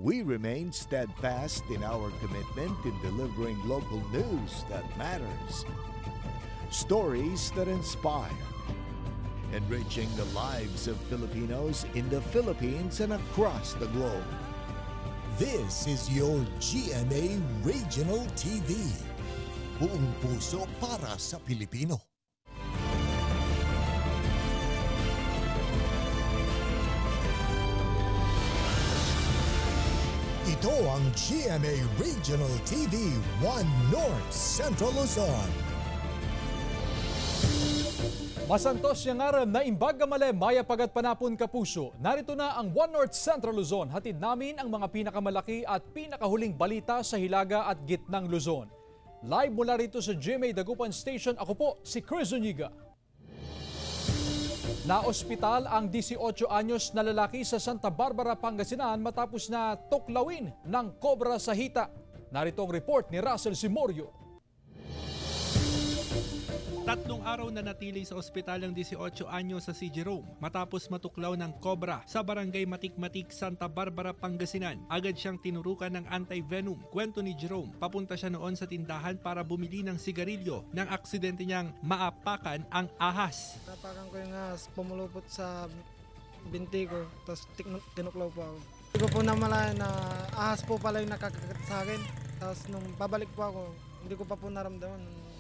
we remain steadfast in our commitment in delivering local news that matters. Stories that inspire. Enriching the lives of Filipinos in the Philippines and across the globe. This is your GMA Regional TV. Buong puso para sa Pilipino. Ito ang GMA Regional TV 1 North Central Luzon. Masantos yang aram na imbag gamale maya pagat panapon kapuso. Narito na ang One North Central Luzon. Hatid namin ang mga pinakamalaki at pinakahuling balita sa Hilaga at Gitnang Luzon. Live mula rito sa GMA Dagupan Station, ako po si Chris Zuniga. Na-ospital ang 18 anyos na lalaki sa Santa Barbara, Pangasinan matapos na tuklawin ng kobra sa hita. Narito ang report ni Russell Simorio. 3 araw na natili sa ospital ang 18 anyo sa si Jerome matapos matuklaw ng kobra sa barangay Matik-Matik, Santa Barbara, Pangasinan. Agad siyang tinurukan ng anti-venom. Kwento ni Jerome, papunta siya noon sa tindahan para bumili ng sigarilyo nang aksidente niyang maapakan ang ahas. Napakan ko yung ahas, pumulupot sa binti ko, tapos tinuklaw po ako. Hindi ko po namalayan na ahas po pala yung nakakagat sa akin. Tapos nung pabalik po ako, hindi ko pa po naramdaman.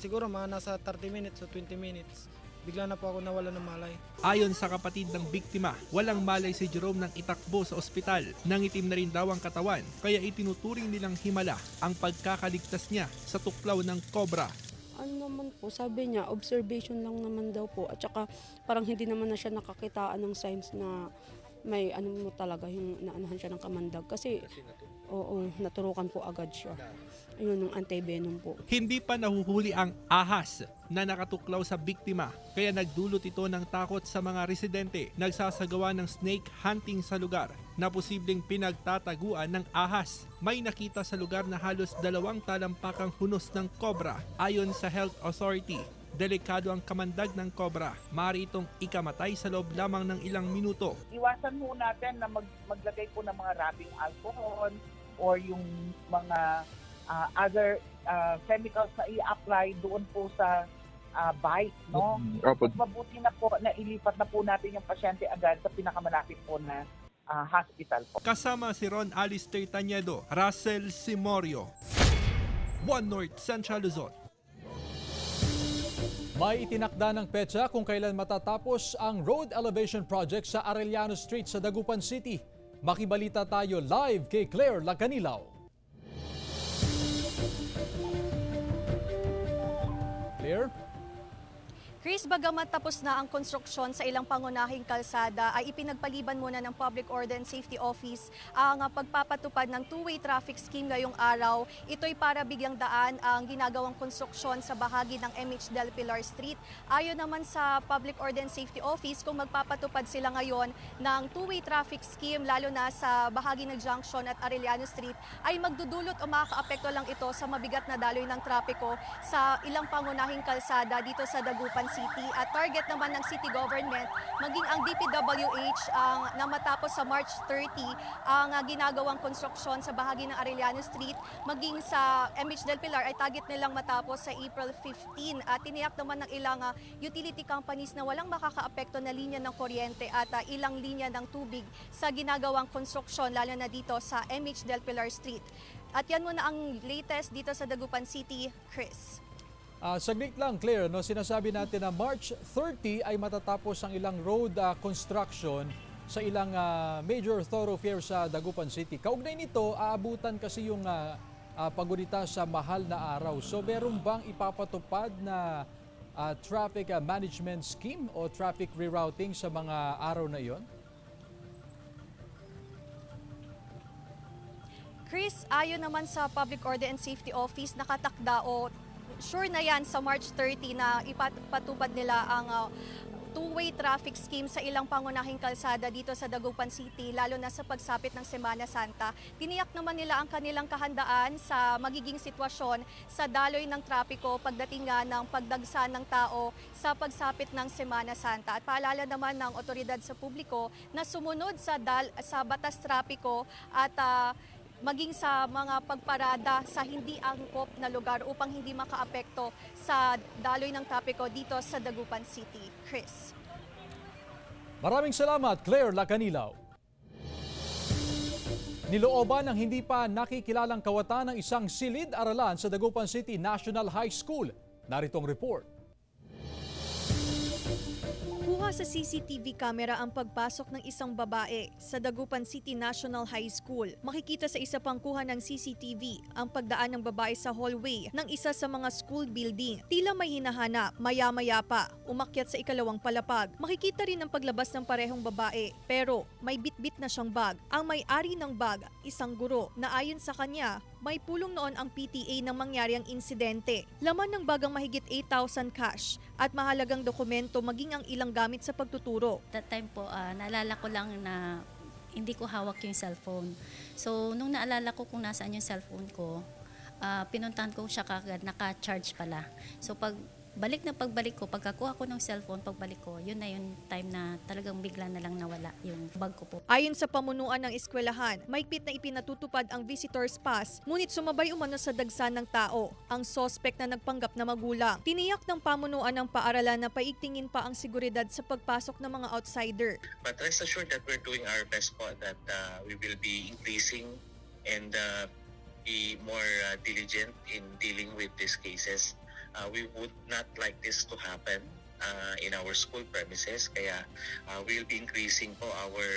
Siguro mga nasa 30 minutes o 20 minutes, bigla na po ako nawala ng malay. Ayon sa kapatid ng biktima, walang malay si Jerome nang itakbo sa ospital. Nangitim na rin daw ang katawan, kaya itinuturing nilang himala ang pagkakaligtas niya sa tuklaw ng kobra. Ano naman po, sabi niya, observation lang naman daw po. At saka parang hindi naman na siya nakakitaan ng signs na may ano mo talaga, yung naanahan siya ng kamandag. Kasi oo, naturukan po agad siya. Ayun, ng anti-venom po. Hindi pa nahuhuli ang ahas na nakatuklaw sa biktima, kaya nagdulot ito ng takot sa mga residente. Nagsasagawa ng snake hunting sa lugar na posibleng pinagtataguan ng ahas. May nakita sa lugar na halos 2 talampakang hunos ng kobra. Ayon sa Health Authority, delikado ang kamandag ng kobra. Maaari itong ikamatay sa loob lamang ng ilang minuto. Iwasan mo natin na maglagay po ng mga rubbing alcohol or yung mga other chemicals na i-apply doon po sa bite, no? Mabuti na po na ilipat na po natin yung pasyente agad sa pinakamalapit po na hospital po. Kasama si Ron Alistair Tañedo, Russell Simorio, One North Central Luzon. May itinakda ng petsa kung kailan matatapos ang road elevation project sa Arellano Street sa Dagupan City. Makibalita tayo live kay Claire Lacanilaw. Claire? Chris, bagamat tapos na ang konstruksyon sa ilang pangunahing kalsada, ay ipinagpaliban muna ng Public Order and Safety Office ang pagpapatupad ng two-way traffic scheme ngayong araw. Ito'y para bigyang daan ang ginagawang konstruksyon sa bahagi ng MH Del Pilar Street. Ayon naman sa Public Order and Safety Office, kung magpapatupad sila ngayon ng two-way traffic scheme, lalo na sa bahagi ng Junction at Arellano Street, ay magdudulot o makakaapekto lang ito sa mabigat na daloy ng trapiko sa ilang pangunahing kalsada dito sa Dagupan City. At target naman ng city government, maging ang DPWH na matapos sa March 30 ang ginagawang konstruksyon sa bahagi ng Arellano Street, maging sa MH Del Pilar ay target nilang matapos sa April 15. At tiniyak naman ng ilang utility companies na walang makakaapekto na linya ng kuryente at ilang linya ng tubig sa ginagawang konstruksyon, lalo na dito sa MH Del Pilar Street. At yan muna ang latest dito sa Dagupan City, Chris. Saglit lang, Claire, no? Sinasabi natin na March 30 ay matatapos ang ilang road construction sa ilang major thoroughfare sa Dagupan City. Kaugnay nito, aabutan kasi yung paggunita sa mahal na araw. So meron bang ipapatupad na traffic management scheme o traffic rerouting sa mga araw na iyon? Chris, ayon naman sa Public Order and Safety Office, nakatakda o sure na yan sa March 30 na ipatupad nila ang two-way traffic scheme sa ilang pangunahing kalsada dito sa Dagupan City, lalo na sa pagsapit ng Semana Santa. Tiniyak naman nila ang kanilang kahandaan sa magiging sitwasyon sa daloy ng trapiko pagdating nga ng pagdagsa ng tao sa pagsapit ng Semana Santa. At paalala naman ng otoridad sa publiko na sumunod sa batas trapiko at maging sa mga pagparada sa hindi angkop na lugar upang hindi makaapekto sa daloy ng trapiko dito sa Dagupan City. Chris. Maraming salamat, Claire Lacanilaw. Nilooban ng hindi pa nakikilalang kawatan ng isang silid-aralan sa Dagupan City National High School. Naritong report. Kuha sa CCTV camera ang pagpasok ng isang babae sa Dagupan City National High School. Makikita sa isa pang kuha ng CCTV ang pagdaan ng babae sa hallway ng isa sa mga school building. Tila may hinahanap, maya-maya pa, umakyat sa ikalawang palapag. Makikita rin ang paglabas ng parehong babae, pero may bitbit na siyang bag. Ang may-ari ng bag, isang guro, na ayon sa kanya, may pulong noon ang PTA nang mangyari ang insidente. Laman ng bagang mahigit 8,000 cash at mahalagang dokumento maging ang ilang gamit sa pagtuturo. That time po, naalala ko lang na hindi ko hawak yung cellphone. So, nung naalala ko kung nasaan yung cellphone ko, pinuntahan ko siya kagad, naka-charge pala. So, pagbalik ko, pagkakuha ko ng cellphone, pagbalik ko, yun na yung time na talagang bigla na lang nawala yung bag ko po. Ayon sa pamunuan ng eskwelahan, mahigpit na ipinatutupad ang visitor's pass, ngunit sumabay umano sa dagsa ng tao ang sospek na nagpanggap na magulang. Tiniyak ng pamunuan ng paaralan na paigtingin pa ang seguridad sa pagpasok ng mga outsider. But rest assured that we're doing our best po that we will be increasing and be more diligent in dealing with these cases. We would not like this to happen in our school premises, kaya we'll be increasing po our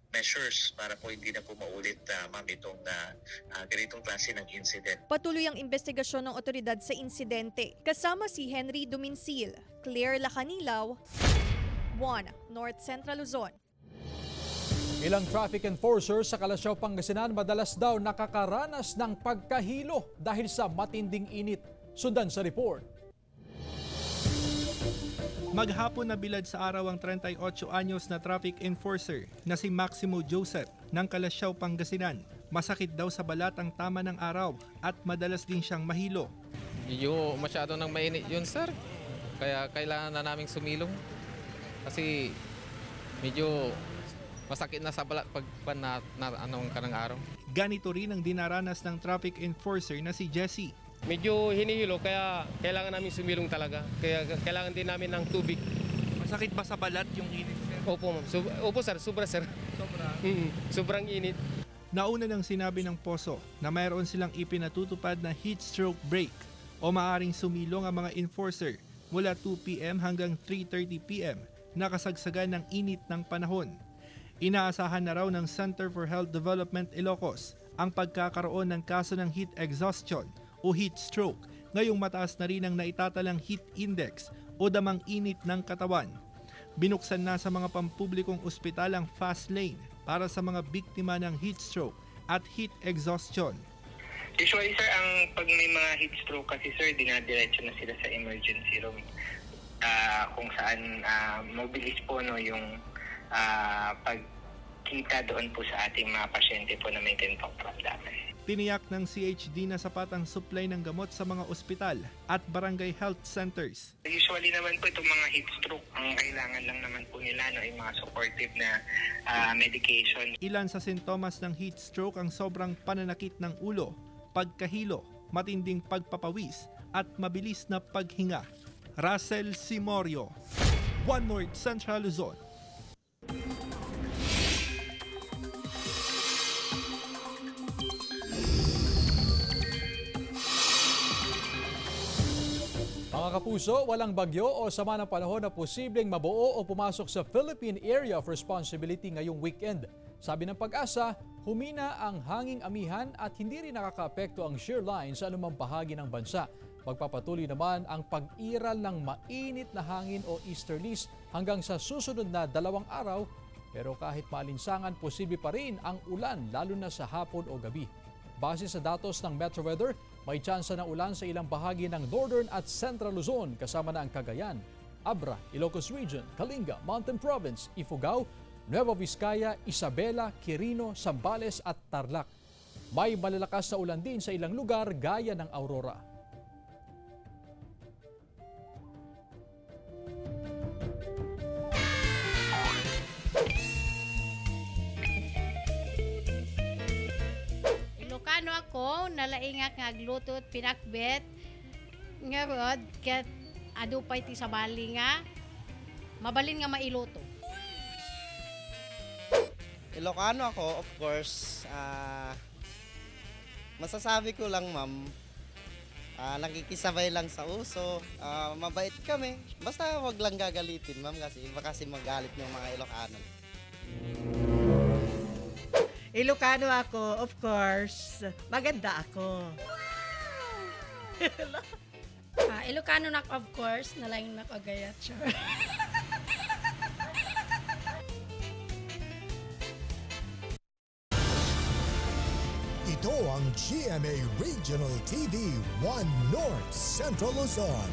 measures para po hindi na po maulit ma'am itong ganitong klase ng incident. Patuloy ang investigasyon ng otoridad sa insidente. Kasama si Henry Duminsil, Claire Lacanilaw, 1 North Central Luzon. Ilang traffic enforcers sa Kalasyaw, Pangasinan madalas daw nakakaranas ng pagkahilo dahil sa matinding init. Sundan sa report. Maghapon na bilad sa araw ang 38 anyos na traffic enforcer na si Maximo Joseph ng Kalasyaw, Pangasinan. Masakit daw sa balat ang tama ng araw at madalas din siyang mahilo. Medyo masyado nang mainit yun, sir. Kaya kailangan na naming sumilong. Kasi medyo masakit na sa balat pag anong kanang araw. Ganito rin ang dinaranas ng traffic enforcer na si Jesse. Medyo hinihilo kaya kailangan namin sumilong talaga. Kaya kailangan din namin ng tubig. Masakit ba sa balat yung init, sir? Opo, ma'am. Opo, sir. Sobra, sir. Sobra? Sobrang init. Nauna nang sinabi ng POSO na mayroon silang ipinatutupad na heat stroke break o maaring sumilong ang mga enforcer mula 2 p.m. hanggang 3:30 p.m. nakasagsagan ng init ng panahon. Inaasahan na raw ng Center for Health Development Ilocos ang pagkakaroon ng kaso ng heat exhaustion o heat stroke ngayong mataas na rin ang naitatalang heat index o damang init ng katawan. Binuksan na sa mga pampublikong ospital ang fast lane para sa mga biktima ng heat stroke at heat exhaustion. Usually sir, pag may mga heat stroke kasi sir, dinadiretso na sila sa emergency room kung saan mabilis po yung pagkita doon po sa ating mga pasyente po na may ganitong damdamin. Tiniyak ng CHD na sapat ang supply ng gamot sa mga ospital at barangay health centers. Usually naman po itong mga heat stroke, ang kailangan lang naman po nila ay mga supportive na medication. Ilan sa sintomas ng heat stroke ang sobrang pananakit ng ulo, pagkahilo, matinding pagpapawis at mabilis na paghinga. Russell Simorio, 1 North Central Luzon. Mga kapuso, walang bagyo o sama ng panahon na posibleng mabuo o pumasok sa Philippine Area of Responsibility ngayong weekend. Sabi ng Pag-asa, humina ang hanging amihan at hindi rin nakakaapekto ang shear line sa anumang bahagi ng bansa. Magpapatuloy naman ang pag-iral ng mainit na hangin o easterlies hanggang sa susunod na 2 araw, pero kahit maalinsangan, posible pa rin ang ulan lalo na sa hapon o gabi. Base sa datos ng Metro Weather, may tsansa ng ulan sa ilang bahagi ng Northern at Central Luzon kasama na ang Cagayan, Abra, Ilocos Region, Kalinga, Mountain Province, Ifugao, Nueva Vizcaya, Isabela, Quirino, Zambales at Tarlac. May malalakas na ulan din sa ilang lugar gaya ng Aurora. Ilocano ako, nalaingak nga aglutot, pinakbet, nga rod, kat adupay ti sa bali nga, mabalin nga mailuto. Ilocano ako, of course. Masasabi ko lang, ma'am, nakikisabay lang sa uso. Mabait kami. Basta wag lang gagalitin, ma'am, kasi iba kasi magalit yung mga Ilocano. Ilocano ako, of course. Maganda ako. Ilocano na of course, nalaing na kagayat siya. Ito ang GMA Regional TV 1 North Central Luzon.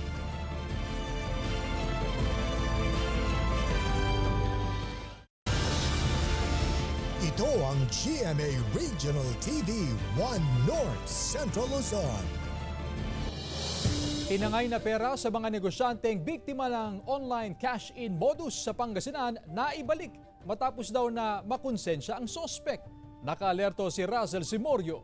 Ito ang GMA Regional TV 1 North Central Luzon. Tinangay na pera sa mga negosyanteng biktima ng online cash-in modus sa Pangasinan na ibalik matapos daw na makonsensya ang sospek. Naka-alerto si Razel Simorio.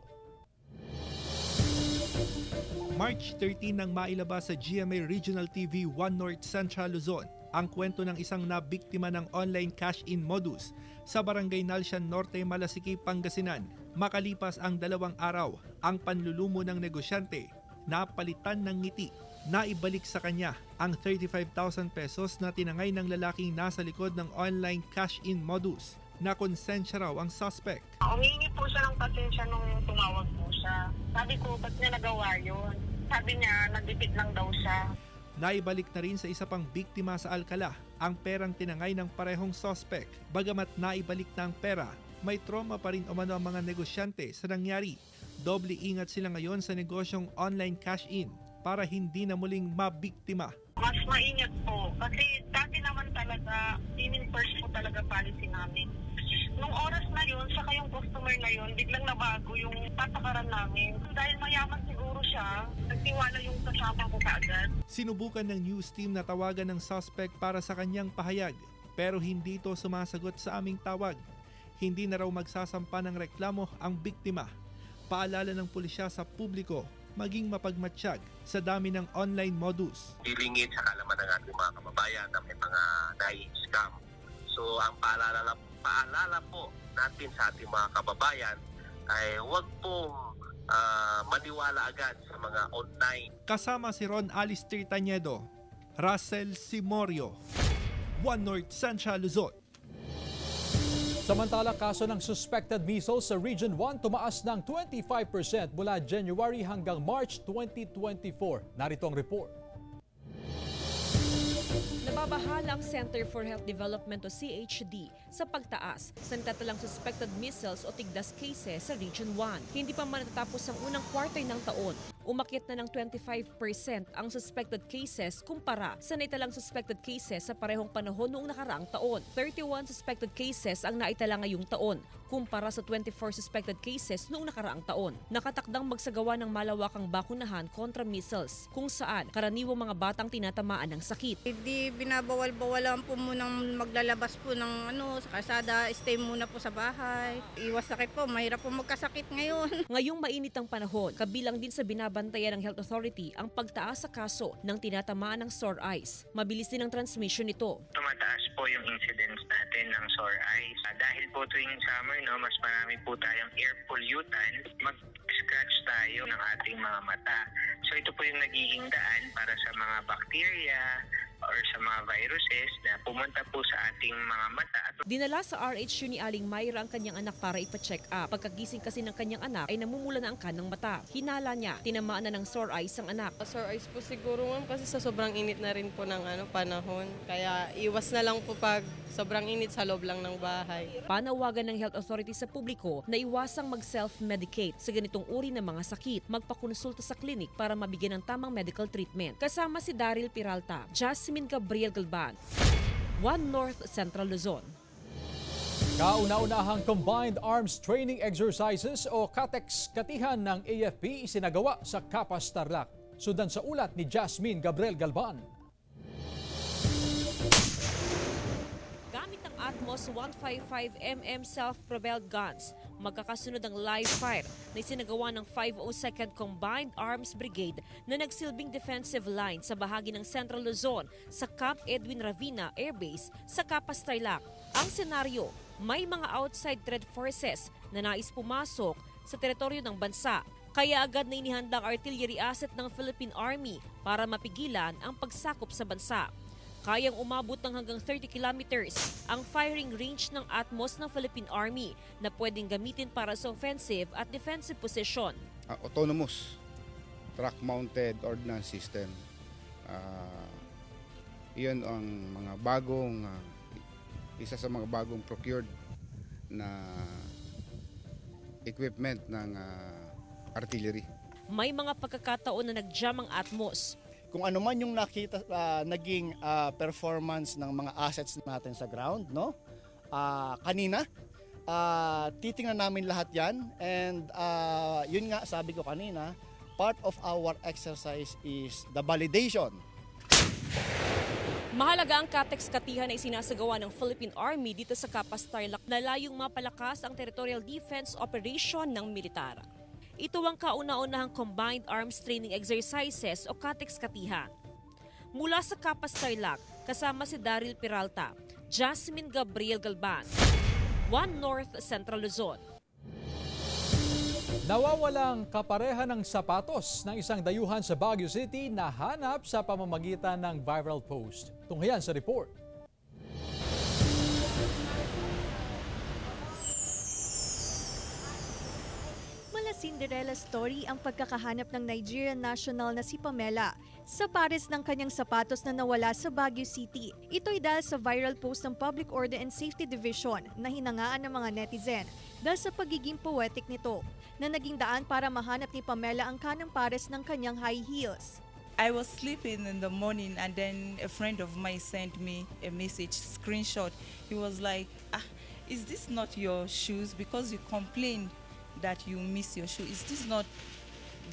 March 13 nang mailabas sa GMA Regional TV 1 North Central Luzon ang kwento ng isang nabiktima ng online cash-in modus sa Barangay Nalsian Norte, Malasiki, Pangasinan. Makalipas ang 2 araw, ang panlulumo ng negosyante napalitan ng ngiti. Naibalik sa kanya ang 35,000 pesos na tinangay ng lalaking nasa likod ng online cash-in modus. Nakonsensya raw ang suspect. Umingi po siya ng pasensya nung tumawag po siya. Sabi ko, ba't niya nagawa yun? Sabi niya, nagdipit lang daw siya. Naibalik na rin sa isa pang biktima sa Alcala ang perang tinangay ng parehong suspect. Bagamat naibalik na ang pera, may trauma pa rin umano ang mga negosyante sa nangyari. Doble ingat sila ngayon sa negosyong online cash-in para hindi na muling mabiktima. Mas maingat po kasi dati naman talaga, in first po talaga policy namin. Nung oras na yun, saka yung customer na yun, biglang nabago yung patakaran namin. Dahil mayaman siguro siya, nagtiwala yung kasama ko kaagad. Sinubukan ng news team na tawagan ng suspect para sa kanyang pahayag, pero hindi ito sumasagot sa aming tawag. Hindi na raw magsasampa ng reklamo ang biktima. Paalala ng pulisya sa publiko, maging mapagmatsyag sa dami ng online modus. Dilingid sa kalaman ng ating mga kababayan na may mga nai-scam. So ang paalala po natin sa ating mga kababayan ay huwag pong maniwala agad sa mga online. Kasama si Ron Alistair Tañedo, Razel Simorio, 1 North Central Luzon. Samantala, kaso ng suspected measles sa Region 1 tumaas ng 25% mula January hanggang March 2024. Narito ang report. Nababahala ang Center for Health Development o CHD sa pagtaas sa natatalang suspected measles o tigdas cases sa Region 1. Hindi pa man natatapos ang unang quarter ng taon. Umakyat na ng 25% ang suspected cases kumpara sa naitalang suspected cases sa parehong panahon noong nakaraang taon. 31 suspected cases ang naitala ngayong taon kumpara sa 24 suspected cases noong nakaraang taon. Nakatakdang magsagawa ng malawakang bakunahan kontra measles kung saan karaniwang mga batang tinatamaan ng sakit. Hindi binabawal-bawalan po munang maglalabas po ng sa kalsada, stay muna po sa bahay. Iwas sakit po, mahirap po magkasakit ngayon. Ngayong mainit ang panahon, kabilang din sa binabantayan ng Health Authority ang pagtaas sa kaso ng tinatamaan ng sore eyes. Mabilis din ang transmission nito. Tumataas po yung incidence natin ng sore eyes. Dahil po tuwing summer, mas marami po tayong air pollutant, mag-scratch tayo ng ating mga mata. So ito po yung nagiging daan para sa mga bacteria or sa mga viruses na pumunta po sa ating mga mata. Dinala sa RHU ni Aling Mayra ang kanyang anak para ipa-check up. Pagkagising kasi ng kanyang anak ay namumula na ang kanang mata. Hinala niya, tinamaan na ng sore eyes ang anak. Sore eyes po siguro ma'am kasi sa sobrang init na rin po ng panahon. Kaya iwas na lang po pag sobrang init sa loob lang ng bahay. Panawagan ng Health Authority sa publiko na iwasang mag-self-medicate sa ganitong uri ng mga sakit. Magpakonsulta sa klinik para mabigyan ng tamang medical treatment. Kasama si Daryl Peralta, Just Jasmine Gabriel Galban, 1 North Central Luzon. Kauna-unahang Combined Arms Training Exercises o CATEX-katihan ng AFP isinagawa sa Capas, Tarlac. Sundan sa ulat ni Jasmine Gabriel Galban. Gamit ang Atmos 155mm self-propelled guns, magkakasunod ang live fire na isinagawa ng 502nd Combined Arms Brigade na nagsilbing defensive line sa bahagi ng Central Luzon sa Camp Edwin Ravina Air Base sa Capas, Tarlac. Ang senaryo, may mga outside threat forces na nais pumasok sa teritoryo ng bansa. Kaya agad na inihandang artillery asset ng Philippine Army para mapigilan ang pagsakop sa bansa. Kayang umabot ng hanggang 30 kilometers ang firing range ng Atmos ng Philippine Army na pwedeng gamitin para sa offensive at defensive position. Autonomous truck-mounted ordnance system. Iyon ang mga bagong isa sa mga bagong procured na equipment ng artillery. May mga pagkakataon na nag-jam ang Atmos. Kung ano man yung nakita naging performance ng mga assets natin sa ground, no? Kanina titingnan namin lahat 'yan, and yun nga sabi ko kanina, part of our exercise is the validation. Mahalaga ang CATEX-katihan na isinasagawa ng Philippine Army dito sa Capas, Tarlac na layong mapalakas ang territorial defense operation ng militar. Ito ang kauna-unahang Combined Arms Training Exercises o CATEX-katihan. Mula sa Capas, Tarlac, kasama si Daryl Peralta, Jasmine Gabriel Galban, 1 North Central Luzon. Nawawalang kapareha ng sapatos ng isang dayuhan sa Baguio City na hanap sa pamamagitan ng viral post. Tunghayan sa report. Mala Cinderella story ang pagkakahanap ng Nigerian national na si Pamela sa pares ng kanyang sapatos na nawala sa Baguio City. Ito'y dahil sa viral post ng Public Order and Safety Division na hinangaan ng mga netizen dahil sa pagiging poetic nito na naging daan para mahanap ni Pamela ang kanang pares ng kanyang high heels. I was sleeping in the morning and then a friend of mine sent me a message, screenshot. He was like, is this not your shoes? Because you complained that you miss your shoe. Is this not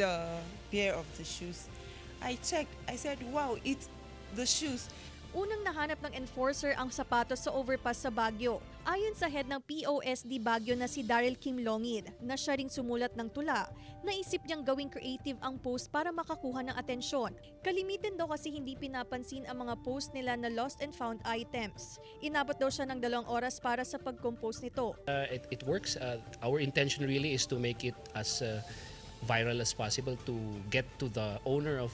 the pair of the shoes? I checked. I said, wow, it's the shoes. Unang nahanap ng enforcer ang sapatos sa overpass sa Baguio. Ayon sa head ng POSD Baguio na si Daryl Kim Longid, na siya ring sumulat ng tula, naisip niyang gawing creative ang post para makakuha ng atensyon. Kalimitan daw kasi hindi pinapansin ang mga post nila na lost and found items. Inabot daw siya ng 2 oras para sa pag-compose nito. It works. Our intention really is to make it as viral as possible to get to the owner of,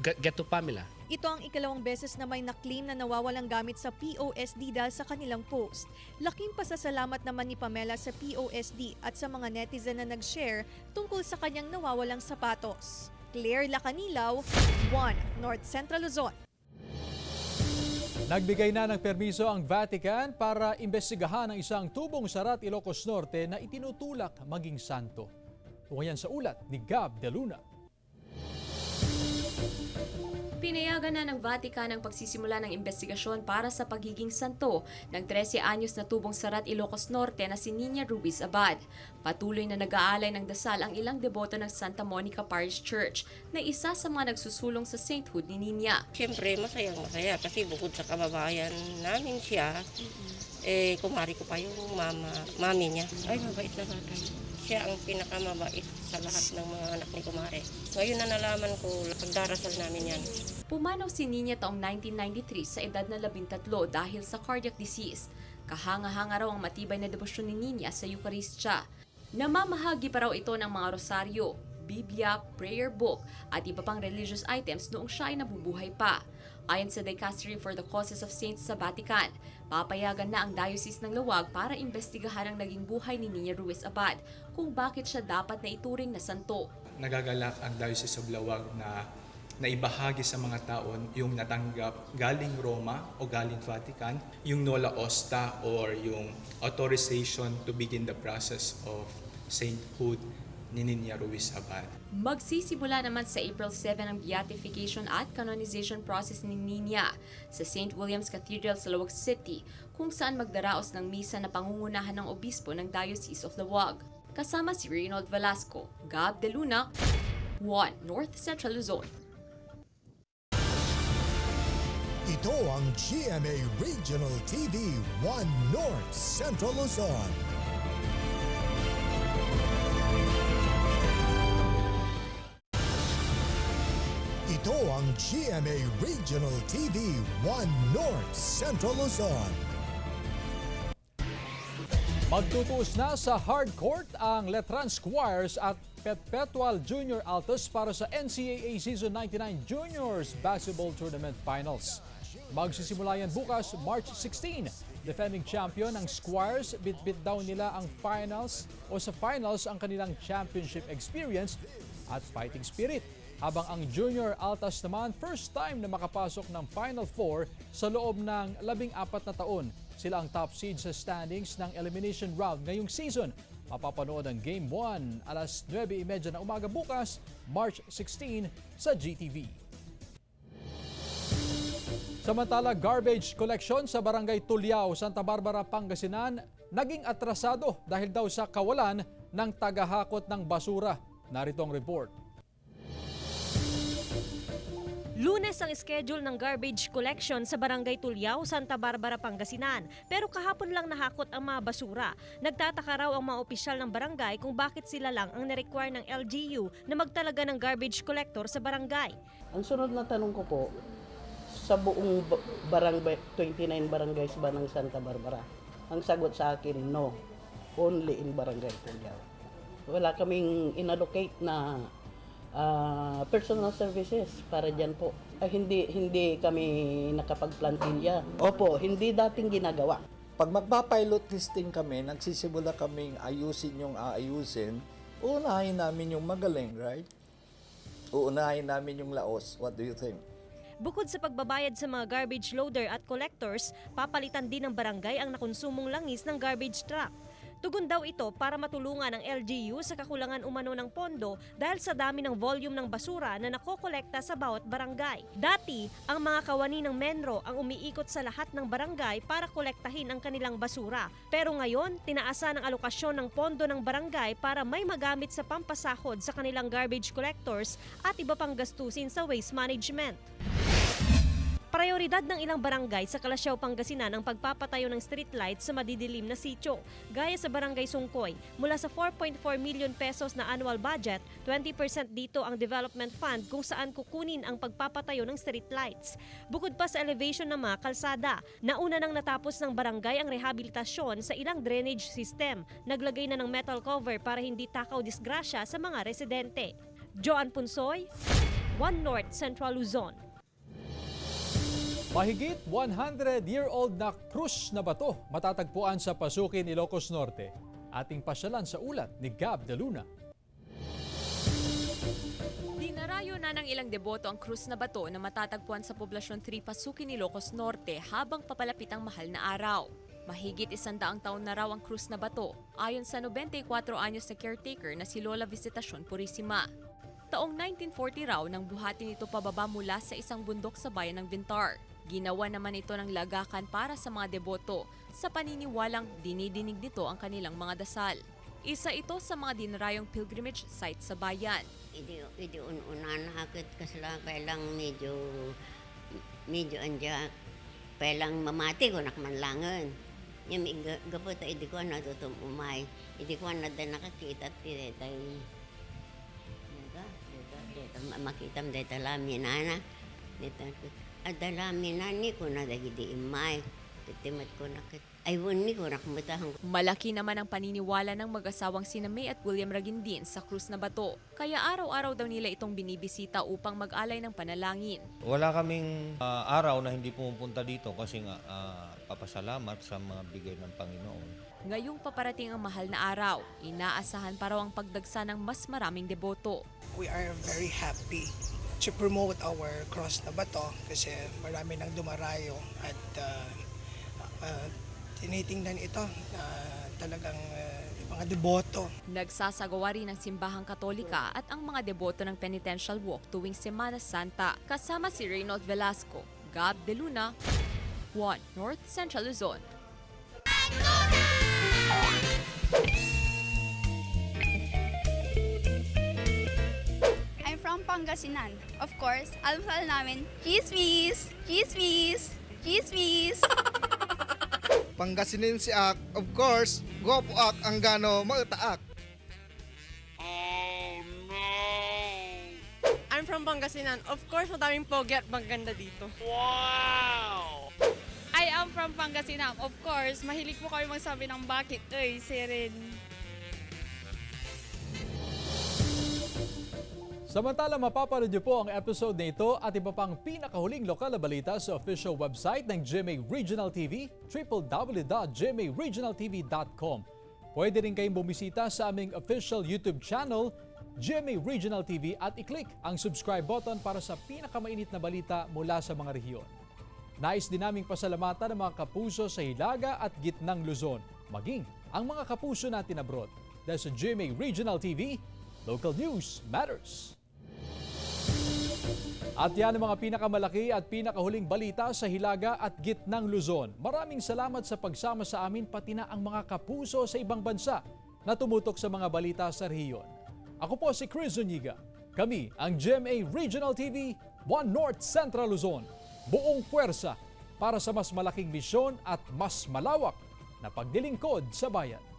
get to Pamela. Ito ang ikalawang beses na may na-claim na nawawalang gamit sa POSD dahil sa kanilang post. Laking pasasalamat naman ni Pamela sa POSD at sa mga netizen na nag-share tungkol sa kanyang nawawalang sapatos. Claire Lacanilaw, 1 North Central Luzon. Nagbigay na ng permiso ang Vatican para imbestigahan ang isang tubong sarat Ilocos Norte na itinutulak maging santo. Tunghayan sa ulat ni Gab De Luna. Pinayagan na ng Vatican ang pagsisimula ng investigasyon para sa pagiging santo ng 13 anyos na tubong sarat Ilocos Norte na si Nina Ruiz Abad. Patuloy na nag-aalay ng dasal ang ilang deboto ng Santa Monica Parish Church na isa sa mga nagsusulong sa sainthood ni Nina. Siyempre masaya kasi bukod sa kababayan namin siya, kumari ko pa yung mami niya. Ay, mabait na batay. Siya ang pinakamabait sa lahat ng mga anak ni kumare. Ngayon na nalaman ko, pagdarasal namin yan. Pumanaw si Nina taong 1993 sa edad na 13 dahil sa cardiac disease. Kahanga-hanga raw ang matibay na debosyon ni Nina sa Eucharistia. Namamahagi pa raw ito ng mga rosaryo, Biblia, prayer book at iba pang religious items noong siya ay nabubuhay pa. Ayon sa Dicastery for the Causes of Saints sa Vatican, papayagan na ang Diocese ng Laoag para imbestigahan ang naging buhay ni Nina Ruiz Abad kung bakit siya dapat na ituring na santo. Nagagalak ang Diocese of Laoag na naibahagi sa mga taon yung natanggap galing Roma o galing Vatican, yung Nulla Osta or yung authorization to begin the process of sainthood ni Niña Ruiz Abad. Magsisimula naman sa April 7 ang beatification at canonization process ni Niña sa St. William's Cathedral sa Laoag City, kung saan magdaraos ng misa na pangungunahan ng obispo ng Diocese of Laoag. Kasama si Reynold Velasco, Gab de Luna, 1 North Central Luzon. Ito ang GMA Regional TV 1 North Central Luzon. Ito ang GMA Regional TV 1 North Central Luzon. Magtutuos na sa hard court ang Letran Squires at Perpetual Junior Altos para sa NCAA Season 99 Juniors Basketball Tournament Finals. Magsisimula yan bukas, March 16. Defending champion ang Squires, bit-bit daw nila ang finals o sa finals ang kanilang championship experience at fighting spirit. Habang ang Junior Altas naman, first time na makapasok ng Final Four sa loob ng 14 na taon. Sila ang top seed sa standings ng elimination round ngayong season. Mapapanood ang Game 1 alas 9:30 na umaga bukas, March 16 sa GTV. Samantala, garbage collection sa Barangay Tulyao, Santa Barbara, Pangasinan naging atrasado dahil daw sa kawalan ng tagahakot ng basura. Narito ang report. Lunes ang schedule ng garbage collection sa Barangay Tulyao, Santa Barbara, Pangasinan. Pero kahapon lang nahakot ang mga basura. Nagtataka raw ang mga opisyal ng barangay kung bakit sila lang ang na-require ng LGU na magtalaga ng garbage collector sa barangay. Ang sunod na tanong ko po, sa buong barangay, 29 barangays ba ng Santa Barbara? Ang sagot sa akin, no. Only in Barangay Tulyao. Wala kaming inallocate na personal services para dyan po. Hindi kami nakapagplantilla. Opo, hindi dating ginagawa. Pag magpa-pilot listing kami, nagsisimula kaming ayusin yung aayusin, uunahin namin yung magaling, right? Uunahin namin yung laos. What do you think? Bukod sa pagbabayad sa mga garbage loader at collectors, papalitan din ng barangay ang nakonsumong langis ng garbage truck. Tugon daw ito para matulungan ang LGU sa kakulangan umano ng pondo dahil sa dami ng volume ng basura na nakokolekta sa bawat barangay. Dati, ang mga kawani ng Menro ang umiikot sa lahat ng barangay para kolektahin ang kanilang basura. Pero ngayon, tinaasan ang alokasyon ng pondo ng barangay para may magamit sa pampasahod sa kanilang garbage collectors at iba pang gastusin sa waste management. Prioridad ng ilang barangay sa Kalasyaw, Pangasinan ang pagpapatayo ng streetlights sa madidilim na sitio. Gaya sa Barangay Sungkoy, mula sa 4.4 million pesos na annual budget, 20% dito ang development fund kung saan kukunin ang pagpapatayo ng streetlights. Bukod pa sa elevation ng mga kalsada, nauna nang natapos ng barangay ang rehabilitasyon sa ilang drainage system. Naglagay na ng metal cover para hindi takaw disgrasya sa mga residente. Joan Punsoy, 1 North Central Luzon. Mahigit 100-year-old na krus na bato matatagpuan sa Pasukin, Ilocos Norte. Ating pasyalan sa ulat ni Gab de Luna. Dinarayo na ng ilang deboto ang krus na bato na matatagpuan sa Poblasyon 3, Pasukin, Ilocos Norte habang papalapit ang mahal na araw. Mahigit 100 taon na raw ang krus na bato ayon sa 94 anyos na caretaker na si Lola Visitacion Purisima. Taong 1940 raw nang buhatin ito pababa mula sa isang bundok sa bayan ng Vintar. Ginawa naman ito ng lagakan para sa mga deboto sa paniniwalang dinidinig nito ang kanilang mga dasal. Isa ito sa mga dinarayong pilgrimage site sa bayan. Idi unan hakit kasla pelang medyo anja pelang mamati ko nakmanlangan. Yung gapot idi ko na tutum umay. Idi ko na din nakakita tay makitam day talamin ana. Dito adalamin ni ko na dagidi imay. Titimat ko na aywan ni ko nakmatahang. Malaki naman ang paniniwala ng mag-asawang sina May at William Ragindin sa krus na bato. Kaya araw-araw daw nila itong binibisita upang mag-alay ng panalangin. Wala kaming araw na hindi pumupunta dito kasi nga papasalamat sa mga bigay ng Panginoon. Ngayong paparating ang mahal na araw, inaasahan pa raw ang pagdagsa ng mas maraming deboto. We are very happy to promote our cross na bato kasi marami nang dumarayo at tinitingnan ito talagang mga deboto. Nagsasagawa rin ng simbahang Katolika at ang mga deboto ng penitential walk tuwing Semana Santa. Kasama si Reynold Velasco, Gab De Luna, 1 North Central Luzon. I'm from Pangasinan. Of course, almusal namin, chismis, chismis, chismis. Pangasinan si Ak, of course, gopo ak ang gano mautaak. I'm from Pangasinan. Of course, madaming pogi at maganda dito. Wow! I am from Pangasinan. Of course, mahilig po kayo magsabi ng bakit. Uy, Sirin. Samantala, mapapanood niyo po ang episode na ito at iba pang pinakahuling lokal na balita sa official website ng GMA Regional TV, www.gmaregionaltv.com. Pwede rin kayong bumisita sa aming official YouTube channel, GMA Regional TV, at i-click ang subscribe button para sa pinakamainit na balita mula sa mga rehiyon. Nais din naming pasalamatan ang mga kapuso sa Hilaga at Gitnang Luzon, maging ang mga kapuso natin abroad. Dahil sa GMA Regional TV, local news matters. At yan ang mga pinakamalaki at pinakahuling balita sa Hilaga at Gitnang Luzon. Maraming salamat sa pagsama sa amin pati na ang mga kapuso sa ibang bansa na tumutok sa mga balita sa rehiyon. Ako po si Chris Zuniga. Kami ang GMA Regional TV, 1 North Central Luzon. Buong puwersa para sa mas malaking misyon at mas malawak na paglilingkod sa bayan.